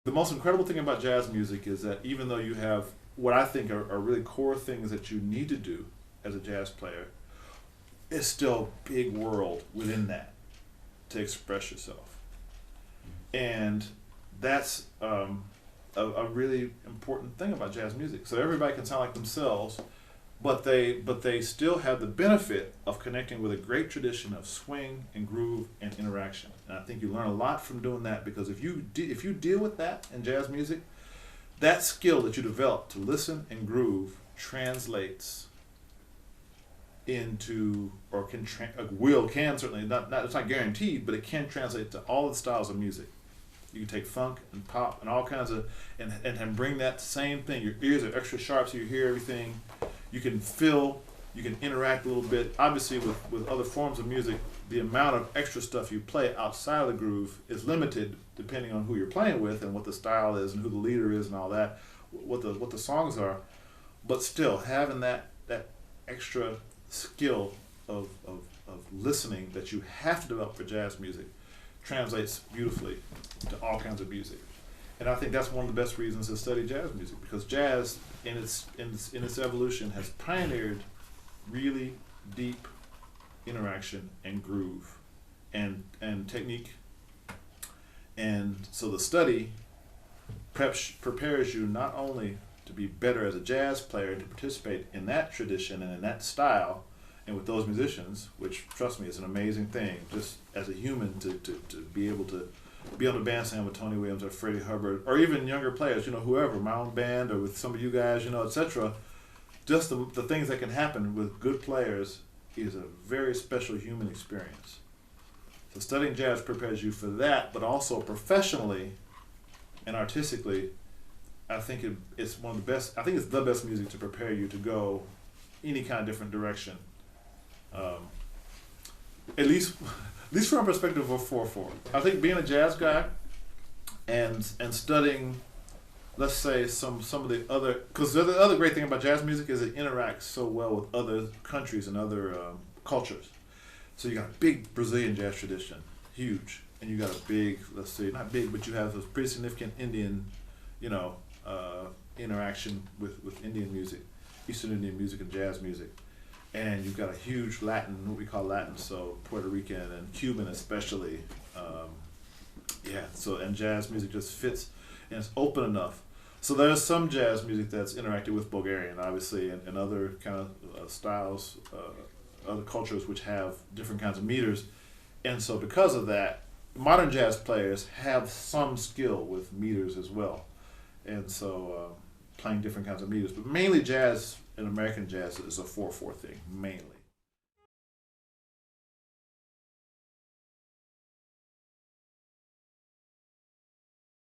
the most incredible thing about jazz music is that even though you have what I think are really core things that you need to do as a jazz player, it's still a big world within that to express yourself. And that's a really important thing about jazz music. So everybody can sound like themselves, but they still have the benefit of connecting with a great tradition of swing and groove and interaction. And I think you learn a lot from doing that, because if you deal with that in jazz music, that skill that you develop to listen and groove translates into, or can certainly not it's not guaranteed, but it can translate to all the styles of music. You can take funk and pop and all kinds of and bring that same thing. Your ears are extra sharp, so you hear everything. You can feel, you can interact a little bit. Obviously, with other forms of music, the amount of extra stuff you play outside of the groove is limited, depending on who you're playing with and what the style is and who the leader is and all that, what the songs are. But still, having that extra skill of listening that you have to develop for jazz music translates beautifully to all kinds of music. And I think that's one of the best reasons to study jazz music, because jazz in its evolution has pioneered really deep interaction and groove and technique. And so the study prepares you not only to be better as a jazz player and to participate in that tradition and in that style and with those musicians, which, trust me, is an amazing thing just as a human to be able to be on the bandstand with Tony Williams or Freddie Hubbard, or even younger players, whoever, my own band or with some of you guys, etc. Just the things that can happen with good players is a very special human experience. So studying jazz prepares you for that, but also professionally and artistically, I think it's one of the best. I think it's the best music to prepare you to go any kind of different direction. At least from a perspective of 4/4. I think being a jazz guy and studying, let's say some of the other, because the other great thing about jazz music is it interacts so well with other countries and other cultures. So you got a big Brazilian jazz tradition, huge, and you got a big, let's say not big, but you have a pretty significant Indian, interaction with Indian music, Eastern Indian music and jazz music. And you've got a huge Latin, what we call Latin, so Puerto Rican and Cuban especially. And jazz music just fits, and it's open enough. So there's some jazz music that's interacted with Bulgarian, obviously, and other kind of styles, other cultures which have different kinds of meters. And so because of that, modern jazz players have some skill with meters as well. And so playing different kinds of meters. But mainly jazz, and American jazz is a 4/4 thing, mainly.